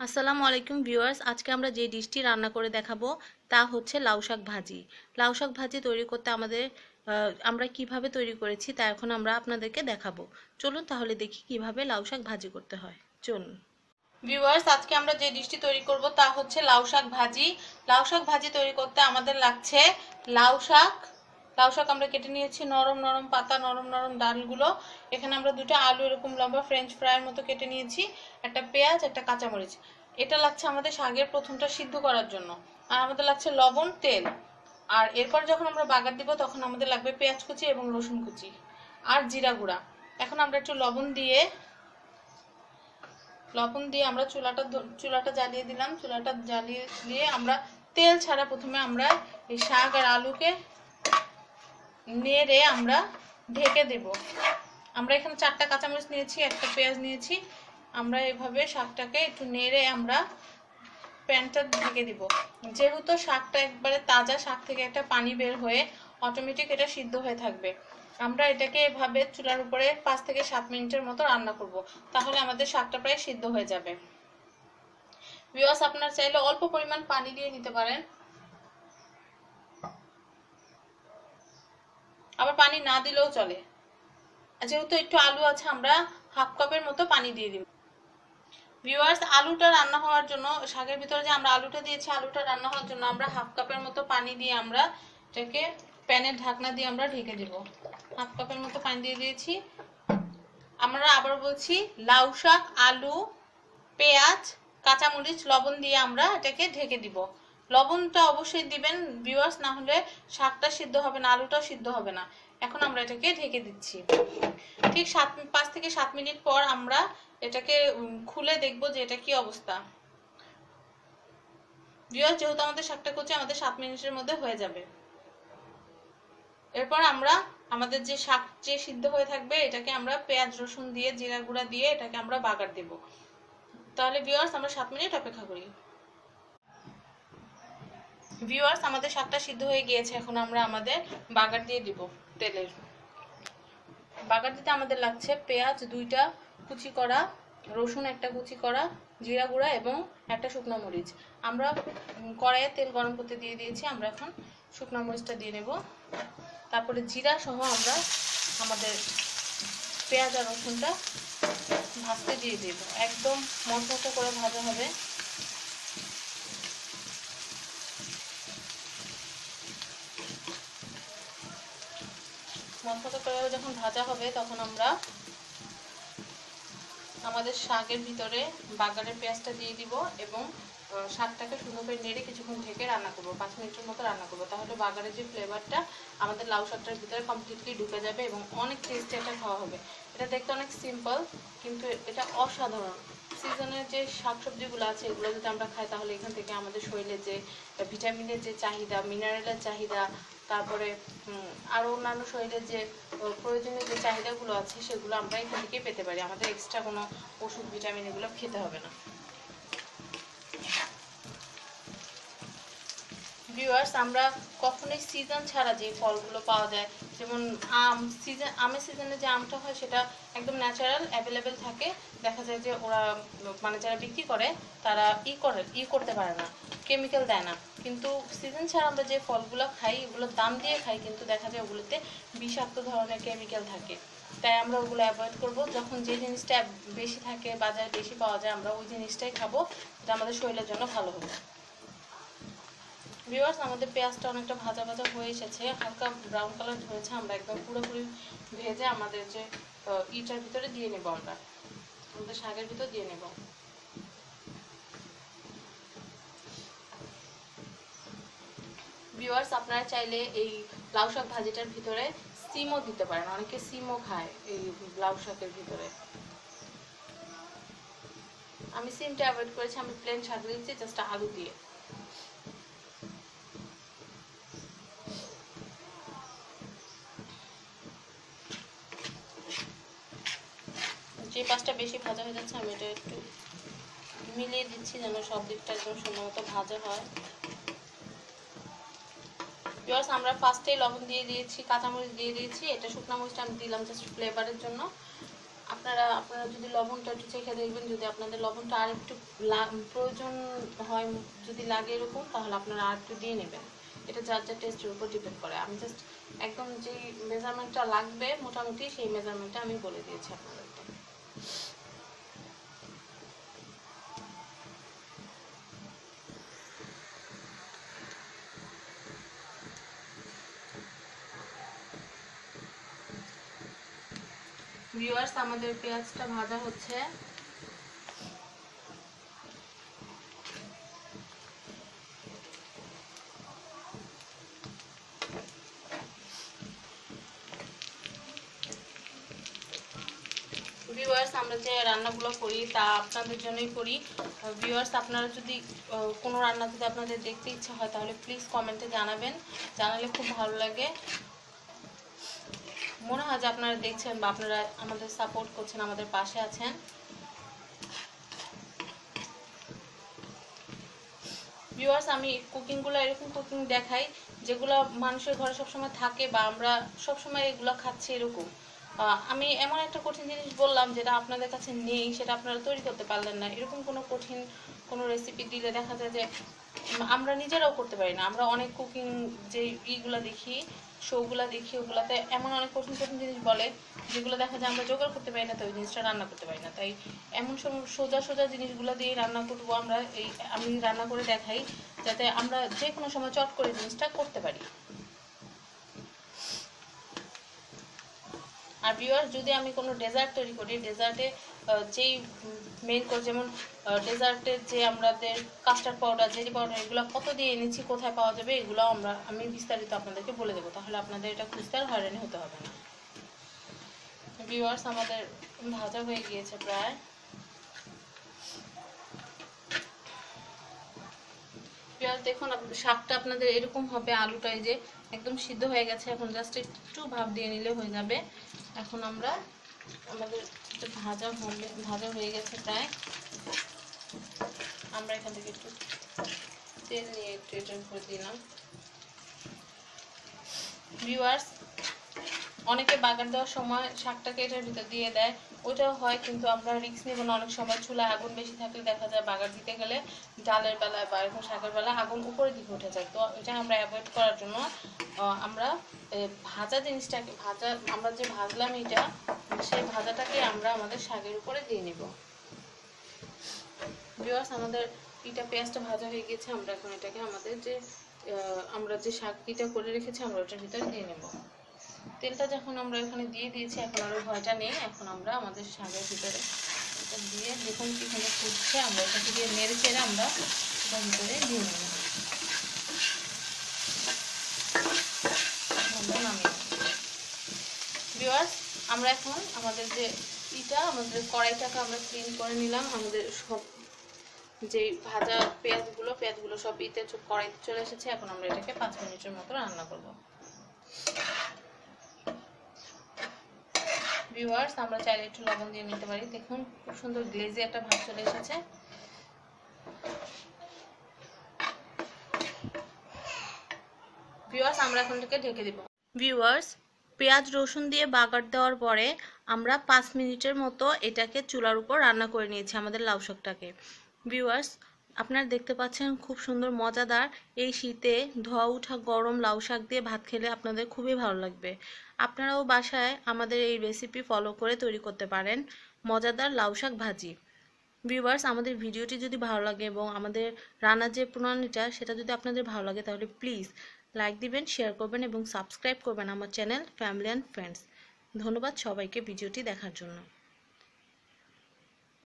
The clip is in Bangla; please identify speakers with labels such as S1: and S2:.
S1: আসসালামু আলাইকুম ভিউয়ার্স, আজকে আমরা যে ডিশটি রান্না করে দেখাবো তা হচ্ছে লাউ শাক ভাজি। লাউ শাক ভাজি তৈরি করতে আমরা কিভাবে তৈরি করেছি তা এখন আমরা আপনাদেরকে দেখাবো। চলুন তাহলে দেখি কিভাবে লাউ শাক ভাজি করতে হয়। চলুন ভিউয়ার্স, আজকে আমরা যে ডিশটি তৈরি করব তা হচ্ছে লাউ শাক ভাজি। লাউ শাক ভাজি তৈরি করতে আমাদের লাগছে লাউ শাক। লাউ শাক আমরা কেটে নিয়েছি, নরম নরম পাতা, নরম নরম ডালগুলো। এখানে আমরা দুটো আলু এরকম লম্বা ফ্রেঞ্চ ফ্রাইয়ের মতো কেটে নিয়েছি, একটা পেঁয়াজ, একটা কাঁচামরিচ। এটা লাগছে আমাদের শাকের প্রথমটা সিদ্ধ করার জন্য। আর আমাদের লাগছে লবণ, তেল। আর এরপর যখন আমরা বাগার দিব তখন আমাদের লাগবে পেঁয়াজ কুচি এবং রসুন কুচি আর জিরা গুঁড়া। এখন আমরা একটু লবণ দিয়ে আমরা চুলাটা জ্বালিয়ে দিলাম। চুলাটা জ্বালিয়ে দিয়ে আমরা তেল ছাড়া প্রথমে আমরা এই শাক আর আলুকে নেড়ে আমরা ঢেকে দেব। আমরা এখানে 4টা কাঁচামরিচ নিয়েছি, একটা পেঁয়াজ নিয়েছি। আমরা এভাবে শাকটাকে একটু নেড়ে আমরা প্যানটা ঢেকে দিব। যেহেতু শাকটা একবারে তাজা, শাক থেকে একটা পানি বের হয়ে অটোমেটিক এটা সিদ্ধ হয়ে থাকবে। আমরা এটাকে এভাবে চুলার উপরে 5 থেকে 7 মিনিটের মতো রান্না করব, তাহলে আমাদের শাকটা প্রায় সিদ্ধ হয়ে যাবে। ভিউয়ার্স, আপনারা চাইলে অল্প পরিমাণ পানি দিয়ে নিতে পারেন, আবার পানি না দিলেও চলে। যেহেতু একটু আলু আছে, আমরা হাফ কাপের মতো পানি দিয়ে দিব। ভিউয়ার্স, আলুটা রান্না হওয়ার জন্য, শাকের ভিতরে যে আমরা আলুটা দিয়েছি, আলুটা রান্না হওয়ার জন্য আমরা হাফ কাপের মতো পানি দিয়ে আমরা এটাকে প্যানের ঢাকনা দিয়ে আমরা ঢেকে দিব। হাফ কাপের মতো পানি দিয়ে দিয়েছি। আমরা আবার বলছি, লাউ শাক, আলু, পেঁয়াজ, কাঁচামরিচ, লবণ দিয়ে আমরা এটাকে ঢেকে দিব। লবণটা অবশ্যই দিবেন ভিউয়ার্স, না হলে শাকটা সিদ্ধ হবে না, আলুটাও সিদ্ধ হবে না। এখন আমরা এটাকে ঢেকে দিচ্ছি। ঠিক 5 থেকে 7 মিনিট পর আমরা এটাকে খুলে দেখব যে এটা কি অবস্থা। ভিউয়ার্স, যেহেতু আমাদের শাকটা করছে, আমাদের 7 মিনিটের মধ্যে হয়ে যাবে। এরপর আমরা আমাদের যে শাক যে সিদ্ধ হয়ে থাকবে, এটাকে আমরা পেঁয়াজ রসুন দিয়ে, জিরা গুঁড়া দিয়ে এটাকে আমরা বাগার দেব। তাহলে ভিউয়ার্স, আমরা 7 মিনিট অপেক্ষা করি। ভিউয়ার্স, আমাদের শাকটা সিদ্ধ হয়ে গিয়েছে। এখন আমরা আমাদের বাগার দিয়ে দিব। তেলের বাগার দিতে আমাদের লাগছে পেঁয়াজ 2টা কুচি করা, রসুন 1টা কুচি করা, জিরা গুঁড়া এবং একটা শুকনো মরিচ। আমরা কড়াইয়ে তেল গরম করতে দিয়ে দিয়েছি। আমরা এখন শুকনো মরিচটা দিয়ে নেব। তারপরে জিরা সহ আমরা আমাদের পেঁয়াজ আর রসুনটা ভাজতে দিয়ে দেব। একদম মচমচে করে ভাজা হবে। মচমচে করে যখন ভাজা হবে তখন আমরা আমাদের শাকের ভিতরে বাগারের পেঁয়াজটা দিয়ে দিব এবং শাকটাকে সুন্দর করে নেড়ে কিছুক্ষণ ঢেকে রান্না করব। 5 মিনিটের মতো রান্না করব। তাহলে বাগারের যে ফ্লেভারটা আমাদের লাউ শাকটার ভিতরে কমপ্লিটলি ঢুকে যাবে এবং অনেক টেস্টি একটা খাওয়া হবে। এটা দেখতে অনেক সিম্পল, কিন্তু এটা অসাধারণ। সিজনের যে শাকসবজিগুলো আছে, এগুলো যদি আমরা খাই তাহলে এখান থেকে আমাদের শরীরে যে ভিটামিনের যে চাহিদা, মিনারেলের চাহিদা, তারপরে আরও অন্যান্য শরীরের যে প্রয়োজনীয় যে চাহিদাগুলো আছে, সেগুলো আমরা এখান থেকে পেতে পারি। আমাদের এক্সট্রা কোনো ওষুধ, ভিটামিন এগুলো খেতে হবে না। ভিউয়ার্স, আমরা কখনোই সিজন ছাড়া যে ফলগুলো পাওয়া যায়, যেমন আমের সিজনে যে আমটা হয় সেটা একদম ন্যাচারাল অ্যাভেলেবেল থাকে। দেখা যায় যে ওরা মানে যারা বিক্রি করে তারা করতে পারে না, কেমিক্যাল দেয় না। কিন্তু সিজন ছাড়া আমরা যে ফলগুলো খাই, এগুলোর দাম দিয়ে খাই, কিন্তু দেখা যায় ওগুলোতে বিষাক্ত ধরনের কেমিক্যাল থাকে। তাই আমরা ওগুলো অ্যাভয়েড করব। যখন যে জিনিসটা বেশি থাকে, বাজারে বেশি পাওয়া যায়, আমরা ওই জিনিসটাই খাবো, যেটা আমাদের শরীরের জন্য ভালো হবে। ভিউয়ার্স, আমাদের পেঁয়াজটা অনেকটা ভাজা ভাজা হয়ে এসেছে, হালকা ব্রাউন কালার হয়েছে। আমরা একদম পুরোপুরি ভেজে আমাদের যে ইটার ভিতরে দিয়ে নেব, আমরা আমাদের শাকের ভিতর দিয়ে নেব। ভিউয়ার্স, আপনারা চাইলে এই লাউ শাক ভাজিটার ভিতরে সিমও দিতে পারেন। অনেকে সিমও খায় এই লাউ শাকের ভিতরে। আমি সিমটা অ্যাভয়েড করেছি, আমি প্লেন শাক দিয়েছি জাস্ট আলু দিয়ে। যে পাশটা বেশি ভাজা হয়ে যাচ্ছে, আমি এটা একটু মিলিয়ে দিচ্ছি যেন সব দিকটা একদম সুন্দর মতো ভাজা হয়। ভিউয়ার্স, আমরা ফার্স্টেই লবণ দিয়ে দিয়েছি, কাঁচামরিচ দিয়ে দিয়েছি। এটা শুকনো মরিচটা আমি দিলাম জাস্ট ফ্লেভারের জন্য। আপনারা যদি লবণটা একটু চেখে দেখবেন, যদি আপনাদের লবণটা আর একটু প্রয়োজন হয়, যদি লাগে এরকম, তাহলে আপনারা আর একটু দিয়ে নেবেন। এটা যার যার টেস্টের উপর ডিপেন্ড করে। আমি জাস্ট একদম যেই মেজারমেন্টটা লাগবে মোটামুটি সেই মেজারমেন্টটা আমি বলে দিয়েছি আপনাদেরকে। ভিউয়ার্স, আমাদের পেঁয়াজটা ভাজা হচ্ছে। ভিউয়ার্স, আমরা যে রান্নাগুলো করি তা আপনাদের জন্যই করি। ভিউয়ার্স, আপনারা যদি কোনো রান্না যদি আপনাদের দেখতে ইচ্ছা হয় তাহলে প্লিজ কমেন্টে জানাবেন, জানালে খুব ভালো লাগে। মনে হয় যে আপনারা দেখছেন বা আপনারা আমাদের সাপোর্ট করছেন, আমাদের পাশে আছেন। ভিউয়ার্স, আমি কুকিংগুলো এরকম কুকিং দেখাই যেগুলো মানুষের ঘরে সবসময় থাকে বা আমরা সবসময় এগুলো খাচ্ছি এরকম। আমি এমন একটা কঠিন জিনিস বললাম যেটা আপনাদের কাছে নেই, সেটা আপনারা তৈরি করতে পারলেন না, এরকম কোনো কঠিন কোনো রেসিপি দিলে দেখা যায় যে আমরা নিজেরাও করতে পারি না। আমরা অনেক কুকিং যে ইগুলো দেখি, শোগুলো দেখি, ওগুলাতে এমন অনেক কঠিন কঠিন জিনিস বলে যেগুলো দেখা যায় আমরা জোগাড় করতে পারি না, তাই ওই জিনিসটা রান্না করতে পারি না। তাই এমন সোজা সোজা জিনিসগুলো দিয়ে রান্না করবো আমরা, আমি রান্না করে দেখাই যাতে আমরা যে কোনো সময় চট করে জিনিসটা করতে পারি। আর ভিউয়ার্স, যদি আমি কোনো ডেজার্ট তৈরি করি, ডেজার্টে যেই মেইন করে, যেমন ডেজার্টের যে আমাদের কাস্টার্ড পাউডার, জেলি পাউডার, এগুলো কত দিয়ে এনেছি, কোথায় পাওয়া যাবে, এগুলো আমি বিস্তারিত আপনাদেরকে বলে দেবো, তাহলে আপনাদের এটা খুঁজতে আর হয়রানি হতে হবে না। ভিউয়ার্স, আমাদের ভাজা হয়ে গিয়েছে প্রায়। পেঁয়াজ দেখুন, শাকটা আপনাদের এরকম হবে, আলুটাই যে একদম সিদ্ধ হয়ে গেছে, এখন জাস্ট একটু ভাপ দিয়ে নিলে হয়ে যাবে। এখন আমরা আমাদের ভাজা হয়ে গেছে প্রায়। আমরা এখান থেকে একটু তেল নিয়ে একটু এটার উপর দিলাম। ভিউয়ার্স, অনেকে বাগার দেওয়ার সময় শাকটাকে এটার ভিতর দিয়ে দেয়, ওইটাও হয়, কিন্তু আমরা রিস্ক নেব না। অনেক সময় চুলায় আগুন বেশি থাকলে দেখা যায় বাগার দিতে গেলে ডালের বেলায় বা এরকম শাকের বেলায় আগুন উপরের দিকে উঠে যায়। তো এটা আমরা অ্যাভয়েড করার জন্য আমরা ভাজা জিনিসটাকে আমরা যে ভাজলাম এটা, সেই ভাজাটাকে আমরা আমাদের শাকের উপরে দিয়ে নেব। ভিউয়ার্স, আমাদের পেঁয়াজটা ভাজা হয়ে গেছে। আমরা এখন এটাকে আমরা যে শাকটা করে রেখেছি আমরা ওটার ভিতরে দিয়ে নেব। তেলটা যখন আমরা এখানে দিয়ে দিয়েছি, এখন আরও ভয়টা নেই। এখন আমরা আমাদের শাকের ভিতরে এটা দিয়ে দেখুন এখানে ফুটছে, আমরা এটাকে দিয়ে নেড়ে চেড়ে আমরা এটার ভিতরে দিয়ে নেব। আমরা নামিয়ে ভিউয়ার্স, আমরা এখন আমাদের আমাদের কড়াইটাকে আমরা ক্লিন করে নিলাম। আমাদের সব যে ভাজা পেঁয়াজগুলো সব কড়াইতে চলে এসেছে। এখন আমরা এটাকে 5 মিনিটের মতো রান্না করব। ভিউয়ার্স, আমরা চাইলে একটু লবণ দিয়ে নিতে পারি। দেখুন খুব সুন্দর গ্লেজি একটা ভাব চলে এসেছে। ভিউয়ার্স, আমরা এখন এটাকে ঢেকে দেব। ভিউয়ার্স, পেঁয়াজ রসুন দিয়ে বাগার দেওয়ার পরে আমরা 5 মিনিটের মতো এটাকে চুলার উপর রান্না করে নিয়েছি আমাদের লাউ শাকটাকে। ভিউয়ার্স, আপনারা দেখতে পাচ্ছেন খুব সুন্দর মজাদার এই শীতে ধোয়া ওঠা গরম লাউ শাক দিয়ে ভাত খেলে আপনাদের খুবই ভালো লাগবে। আপনারাও বাসায় আমাদের এই রেসিপি ফলো করে তৈরি করতে পারেন মজাদার লাউ শাক ভাজি। ভিউয়ার্স, আমাদের ভিডিওটি যদি ভালো লাগে এবং আমাদের রান্নার যে প্রণালীটা সেটা যদি আপনাদের ভালো লাগে তাহলে প্লিজ লাইক দিবেন, শেয়ার করবেন এবং সাবস্ক্রাইব করবেন আমার চ্যানেল ফ্যামিলি অ্যান্ড ফ্রেন্ডস। ধন্যবাদ সবাইকে ভিডিওটি দেখার জন্য।